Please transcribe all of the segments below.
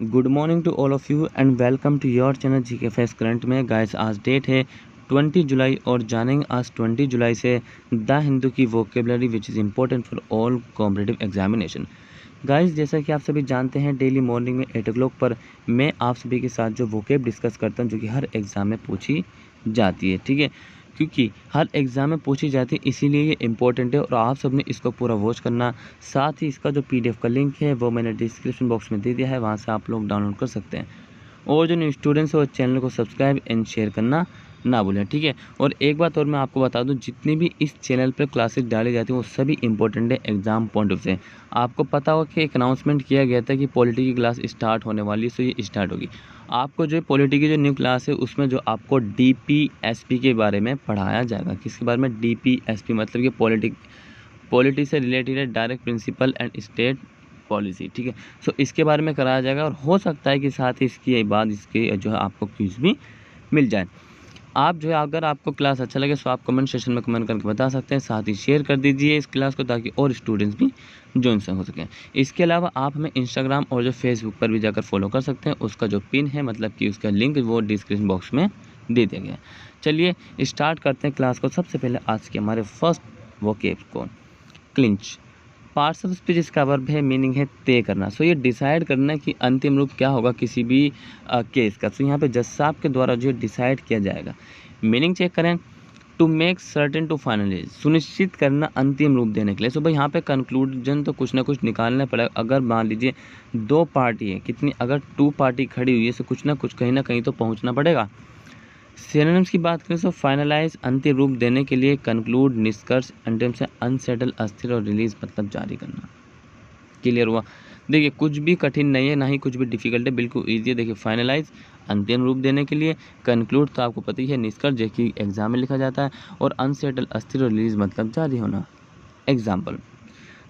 Good morning to all of you and welcome to your channel GK facts current में। Guys आज date है 20 जुलाई और जानेंगे आज 20 जुलाई से द हिंदू की vocabulary which is important for all competitive examination. Guys जैसा कि आप सभी जानते हैं डेली मॉर्निंग में 8 o'clock पर मैं आप सभी के साथ जो वोकेब डिस्कस करता हूं जो कि हर एग्ज़ाम में पूछी जाती है, ठीक है। क्योंकि हर एग्ज़ाम में पूछी जाती है इसीलिए ये इम्पोर्टेंट है और आप सब ने इसको पूरा वॉच करना। साथ ही इसका जो PDF का लिंक है वो मैंने डिस्क्रिप्शन बॉक्स में दे दिया है, वहाँ से आप लोग डाउनलोड कर सकते हैं। और जो न्यू स्टूडेंट्स हैं वो चैनल को सब्सक्राइब एंड शेयर करना ना भूलें, ठीक है। और एक बात और मैं आपको बता दूं, जितनी भी इस चैनल पर क्लासेस डाली जाती हैं वो सभी इंपॉर्टेंट है एग्ज़ाम पॉइंट ऑफ से। आपको पता होगा कि एक अनाउंसमेंट किया गया था कि पॉलिटी की क्लास स्टार्ट होने वाली है, सो ये स्टार्ट होगी। आपको जो पॉलिटी की जो न्यू क्लास है उसमें जो आपको DPSP के बारे में पढ़ाया जाएगा। किसके बारे में? DPSP मतलब कि पॉलिटी से रिलेटेड है, direct principle and state policy, ठीक है। सो इसके बारे में कराया जाएगा और हो सकता है कि साथ ही इसके बाद इसके जो है आपको क्विज भी मिल जाए। आप जो है अगर आपको क्लास अच्छा लगे तो आप कमेंट सेक्शन में कमेंट करके बता सकते हैं। साथ ही शेयर कर दीजिए इस क्लास को ताकि और स्टूडेंट्स भी ज्वाइन हो सकें। इसके अलावा आप हमें इंस्टाग्राम और जो फेसबुक पर भी जाकर फॉलो कर सकते हैं। उसका जो पिन है मतलब कि उसका लिंक वो डिस्क्रिप्शन बॉक्स में दे दिया गया है। चलिए स्टार्ट करते हैं क्लास को। सबसे पहले आज के हमारे फर्स्ट वोकेब को क्लिंच। पार्ट्स ऑफ स्पीच इसका वर्ब है, मीनिंग है तय करना। सो ये डिसाइड करना कि अंतिम रूप क्या होगा किसी भी केस का। सो यहाँ पे जज साहब के द्वारा जो डिसाइड किया जाएगा। मीनिंग चेक करें, to make certain to finalize, सुनिश्चित करना अंतिम रूप देने के लिए। सो भाई यहाँ पे कंक्लूजन तो कुछ ना कुछ निकालना पड़ेगा। अगर मान लीजिए दो पार्टी है, कितनी, अगर टू पार्टी खड़ी हुई है तो कुछ ना कुछ कहीं ना कहीं तो पहुँचना पड़ेगा। सिनोनिम्स की बात करें तो फाइनलाइज अंतिम रूप देने के लिए, कंक्लूड निष्कर्ष, अंतिम से अनसेटल अस्थिर और रिलीज मतलब जारी करना। क्लियर हुआ? देखिए कुछ भी कठिन नहीं है, ना ही कुछ भी डिफिकल्ट है, बिल्कुल ईजी है। देखिए फाइनलाइज अंतिम रूप देने के लिए, कंक्लूड तो आपको पता ही है निष्कर्ष जो कि एग्जाम में लिखा जाता है, और अनसेटल अस्थिर और रिलीज मतलब जारी होना। Example,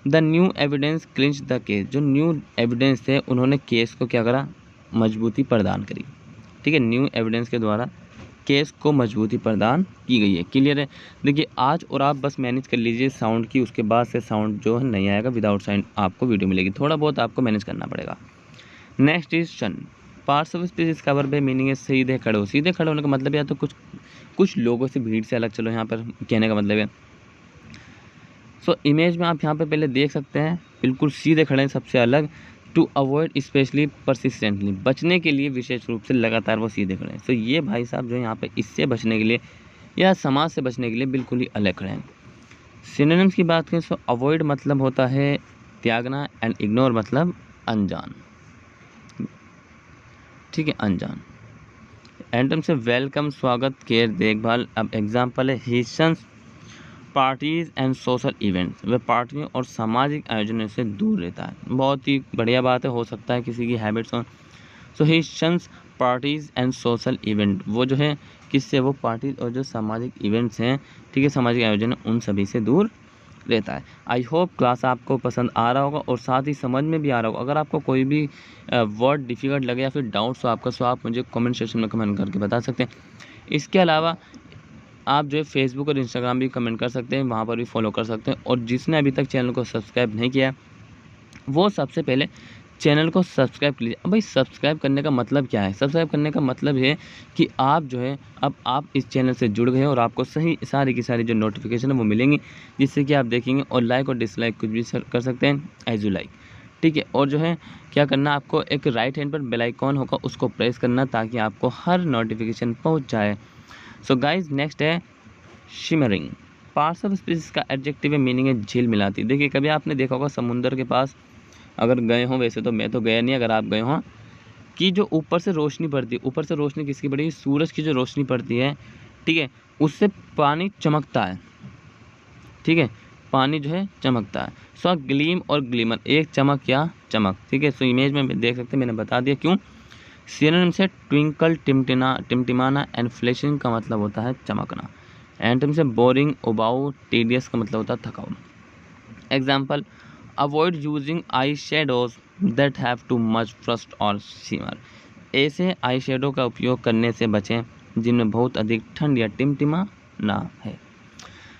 the new evidence clinch the case. जो न्यू एविडेंस थे उन्होंने केस को क्या करा? मजबूती प्रदान करी, ठीक है। न्यू एविडेंस के द्वारा केस को मजबूती प्रदान की गई है। क्लियर है? देखिए आज और आप बस मैनेज कर लीजिए साउंड की, उसके बाद से साउंड जो है नहीं आएगा, विदाउट साउंड आपको वीडियो मिलेगी, थोड़ा बहुत आपको मैनेज करना पड़ेगा। नेक्स्ट इज शन। पार्ट्स ऑफ स्पीच इसका वर्ब है, मीनिंग है सीधे खड़े हो। सीधे खड़े होने का मतलब या तो कुछ लोगों से, भीड़ से अलग चलो, यहाँ पर कहने का मतलब है। सो इमेज में आप यहाँ पर पहले देख सकते हैं, बिल्कुल सीधे खड़े हैं सबसे अलग। टू अवॉइड स्पेशली परसिस्टेंटली, बचने के लिए विशेष रूप से लगातार वो सीधे खड़े हैं। सो ये भाई साहब जो यहाँ पे इससे बचने के लिए या समाज से बचने के लिए बिल्कुल ही अलग खड़े हैं। सिनोनिम्स की बात करें तो अवॉइड मतलब होता है त्यागना, एंड इग्नोर मतलब अनजान, ठीक है, अनजान। एंटम से वेलकम स्वागत, केयर देखभाल। अब एग्जाम्पल है हिशंस पार्टीज एंड सोशल इवेंट्स, वह पार्टियों और सामाजिक आयोजनों से दूर रहता है। बहुत ही बढ़िया बात है, हो सकता है किसी की हैबिट्स हो। So he shuns parties and social event, वो जो है किससे? वो पार्टीज और जो सामाजिक इवेंट्स हैं, ठीक है, सामाजिक आयोजन है, उन सभी से दूर रहता है। आई होप क्लास आपको पसंद आ रहा होगा और साथ ही समझ में भी आ रहा होगा। अगर आपको कोई भी वर्ड डिफिकल्ट लगे या फिर डाउट्स हो आपका, सो आप मुझे कमेंट सेक्शन में कमेंट करके बता सकते हैं। इसके अलावा आप जो है फेसबुक और इंस्टाग्राम भी कमेंट कर सकते हैं, वहाँ पर भी फॉलो कर सकते हैं। और जिसने अभी तक चैनल को सब्सक्राइब नहीं किया वो सबसे पहले चैनल को सब्सक्राइब कीजिए। अब भाई सब्सक्राइब करने का मतलब क्या है? सब्सक्राइब करने का मतलब है कि आप जो है अब आप इस चैनल से जुड़ गए हैं और आपको सही सारी की सारी जो नोटिफिकेशन है वो मिलेंगी, जिससे कि आप देखेंगे। और लाइक और डिसलाइक कुछ भी कर सकते हैं, एज यू लाइक, ठीक है। और जो है क्या करना, आपको एक राइट हैंड पर बेल आइकॉन होगा उसको प्रेस करना ताकि आपको हर नोटिफिकेशन पहुँच जाए। सो गाइज नेक्स्ट है शिमरिंग। पार्ट्स ऑफ स्पीच का एडजेक्टिव है, मीनिंग है झील मिलाती। देखिए कभी आपने देखा होगा समुंदर के पास अगर गए हों, वैसे तो मैं तो गया नहीं, अगर आप गए हों, कि जो ऊपर से रोशनी पड़ती है, ऊपर से रोशनी किसकी पड़ती है? सूरज की जो रोशनी पड़ती है, ठीक है, उससे पानी चमकता है, ठीक है, पानी जो है चमकता है। सो ग्लीम और ग्लीमर, एक चमक या चमक, ठीक है। सो इमेज में देख सकते हैं, मैंने बता दिया क्यों। सिनोनिम से ट्विंकल, टिमटिमाना एंड फ्लैशिंग का मतलब होता है चमकना। एंटम से बोरिंग, उबाऊ, टीडियस का मतलब होता है थकाऊ। Example, avoid using eye shadows that have too much first और शिमर। ऐसे आई शेडो का उपयोग करने से बचें जिनमें बहुत अधिक ठंड या टिमटिमा ना है।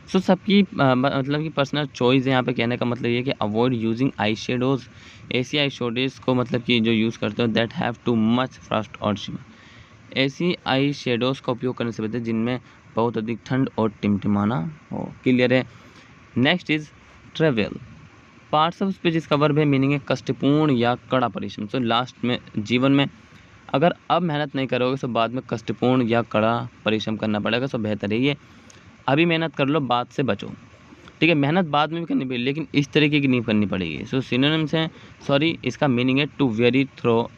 सो सबकी मतलब कि पर्सनल चॉइस है। यहाँ पे कहने का मतलब ये है कि अवॉइड यूजिंग आई शेडोज़, ऐसी आई शेडोज़ को मतलब कि जो यूज़ करते हो that have too much Frost और शिमर, ऐसी आई शेडोज़ का उपयोग करने से बचें जिनमें बहुत अधिक ठंड और टिमटिमाना हो। क्लियर है। Next is travel. Parts of speech इसका वर्ब है, मीनिंग है कष्टपूर्ण या कड़ा परिश्रम। सो लास्ट में जीवन में अगर अब मेहनत नहीं करोगे तो बाद में कष्टपूर्ण या कड़ा परिश्रम करना पड़ेगा। सो बेहतर है ये अभी मेहनत कर लो, बाद से बचो। ठीक है, मेहनत बाद में भी करनी पड़ेगी लेकिन इस तरीके की नहीं करनी पड़ेगी। सो सिनोनिम्स हैं, सॉरी इसका मीनिंग है टू वेरी थ्रो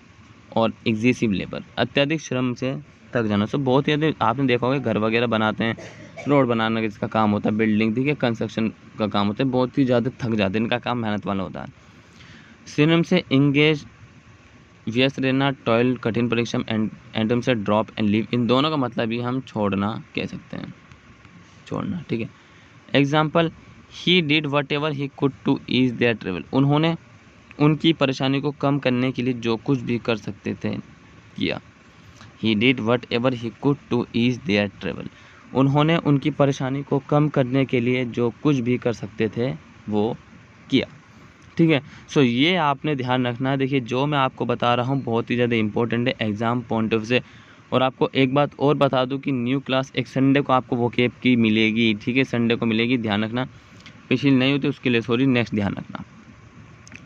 और एग्जेसिव लेबर, अत्यधिक श्रम से थक जाना। सो बहुत ही अधिक आपने देखा होगा घर वगैरह बनाते हैं, रोड बनाना जिसका काम होता है, बिल्डिंग, ठीक है, कंस्ट्रक्शन का काम होता है, बहुत ही ज़्यादा थक जाते हैं, इनका काम मेहनत वाला होता है। सिनोनिम से इंगेज, व्यस्त रहना, टॉयल कठिन परिश्रम, एंटम से ड्रॉप एंड लीव, इन दोनों का मतलब भी हम छोड़ना कह सकते हैं, छोड़ना। ठीक है, example he did whatever he could to ease their travel, उन्होंने उनकी परेशानी को कम करने के लिए जो कुछ भी कर सकते थे किया। He did whatever he could to ease their travel, उन्होंने उनकी परेशानी को कम करने के लिए जो कुछ भी कर सकते थे वो किया। ठीक है, सो ये आपने ध्यान रखना है। देखिए जो मैं आपको बता रहा हूँ बहुत ही ज़्यादा इंपॉर्टेंट है एग्ज़ाम पॉइंट ऑफ से। और आपको एक बात और बता दूं कि न्यू क्लास एक संडे को आपको वोकेब की मिलेगी। ठीक है, संडे को मिलेगी, ध्यान रखना। पिछली नहीं होती उसके लिए सॉरी, नेक्स्ट ध्यान रखना।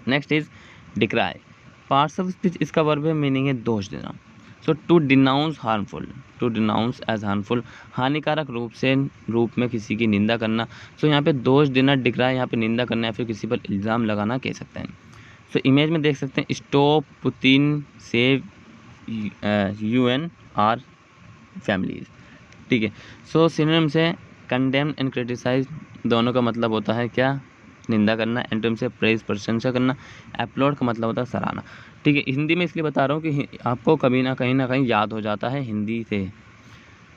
Next is decry. Parts of speech इसका वर्ब है, मीनिंग है दोष देना। So to denounce harmful, to denounce as harmful, हानिकारक रूप में किसी की निंदा करना। सो यहाँ पे दोष देना, डिक्राई यहाँ पे निंदा करना या फिर किसी पर इल्ज़ाम लगाना कह सकते हैं। सो इमेज में देख सकते हैं, stop Putin save UN our families. ठीक है, सो सिनोनिम से कंडेम एंड क्रिटिसाइज, दोनों का मतलब होता है क्या, निंदा करना। एंटोनिम से प्रेज, प्रशंसा करना। अपलोड का मतलब होता है सराहना। ठीक है, हिंदी में इसलिए बता रहा हूँ कि आपको कभी ना कहीं याद हो जाता है हिंदी से।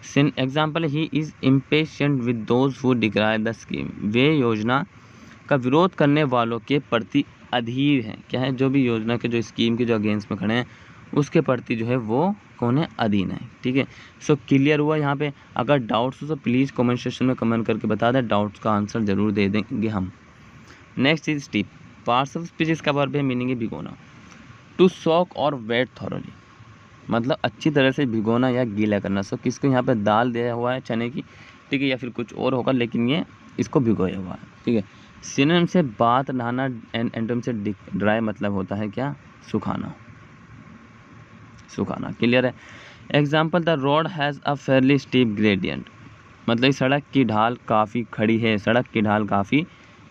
सिन example he is impatient with those who decry the scheme, वे योजना का विरोध करने वालों के प्रति अधीर हैं। क्या है, जो भी योजना के जो स्कीम के जो अगेंस्ट में खड़े हैं उसके प्रति जो है वो कौन है, अधीन है। ठीक है, सो क्लियर हुआ यहाँ पे। अगर डाउट्स हो तो प्लीज़ कमेंट सेक्शन में कमेंट करके बता दें, डाउट्स का आंसर ज़रूर दे देंगे हम। Next is steep. Parts of speech इसका वर्ब है, मीनिंग है भिगोना। टू सॉक और वेट थॉरोली, मतलब अच्छी तरह से भिगोना या गीला करना। सो किसको यहाँ पे दाल दिया हुआ है चने की, ठीक है, या फिर कुछ और होगा लेकिन ये इसको भिगोया हुआ है। ठीक है, सिनोनिम से बात, नहाना, एंटोनिम से ड्राई, मतलब होता है क्या, सुखाना, सुखाना। क्लियर है। Example the road has a fairly steep gradient, मतलब सड़क की ढाल काफ़ी खड़ी है, सड़क की ढाल काफ़ी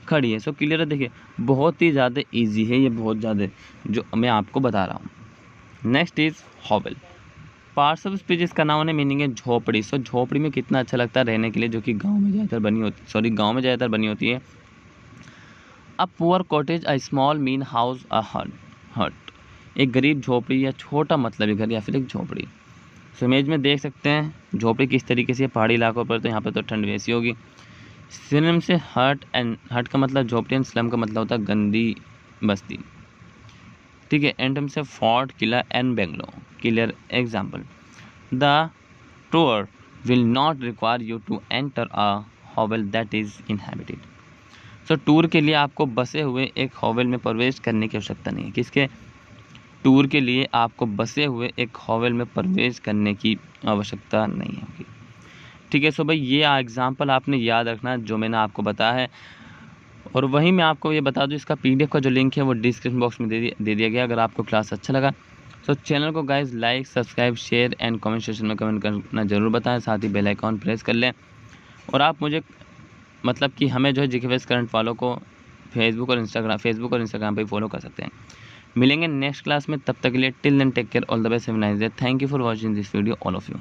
खड़ी है। सो क्लियर है। देखिए बहुत ही ज़्यादा इजी है ये, बहुत ज़्यादा जो मैं आपको बता रहा हूँ। Next is हॉवेल। Parts of speech इसका नाम है, मीनिंग है झोपड़ी। सो झोपड़ी में कितना अच्छा लगता है रहने के लिए, जो कि गांव में ज़्यादातर बनी होती है। A poor cottage, a small mean house, a hut, एक गरीब झोपड़ी या छोटा मतलब घर या फिर एक झोपड़ी। सो इमेज में देख सकते हैं झोपड़ी किस तरीके से, पहाड़ी इलाकों पर, तो यहाँ पर तो ठंड वैसी होगी। सिनोनिम से हट, एंड हट का मतलब झोपड़ी, एंड स्लम का मतलब होता है गंदी बस्ती। ठीक है, एंटोनिम से फोर्ट, किला, and bungalow. Clear. Example the tour will not require you to enter a hovel that is inhabited. So tour के लिए आपको बसे हुए एक हॉवेल में प्रवेश करने की आवश्यकता नहीं है। किसके, टूर के लिए आपको बसे हुए एक हॉवेल में प्रवेश करने की आवश्यकता नहीं होगी। ठीक है, सो भाई ये एग्जाम्पल आपने याद रखना जो मैंने आपको बताया है। और वहीं मैं आपको ये बता दूं, इसका PDF का जो लिंक है वो डिस्क्रिप्शन बॉक्स में दे दिया गया। अगर आपको क्लास अच्छा लगा तो चैनल को guys like, subscribe, share and comment section में कमेंट करना जरूर बताएं, साथ ही बेल आइकॉन प्रेस कर लें। और आप मुझे मतलब कि हमें जो है GKFS करंट वालों को फेसबुक और इंस्टाग्राम पे फॉलो कर सकते हैं। मिलेंगे नेक्स्ट क्लास में, तब तक के लिए till then take care, all the best, have a nice day. Thank you for watching this video all of you.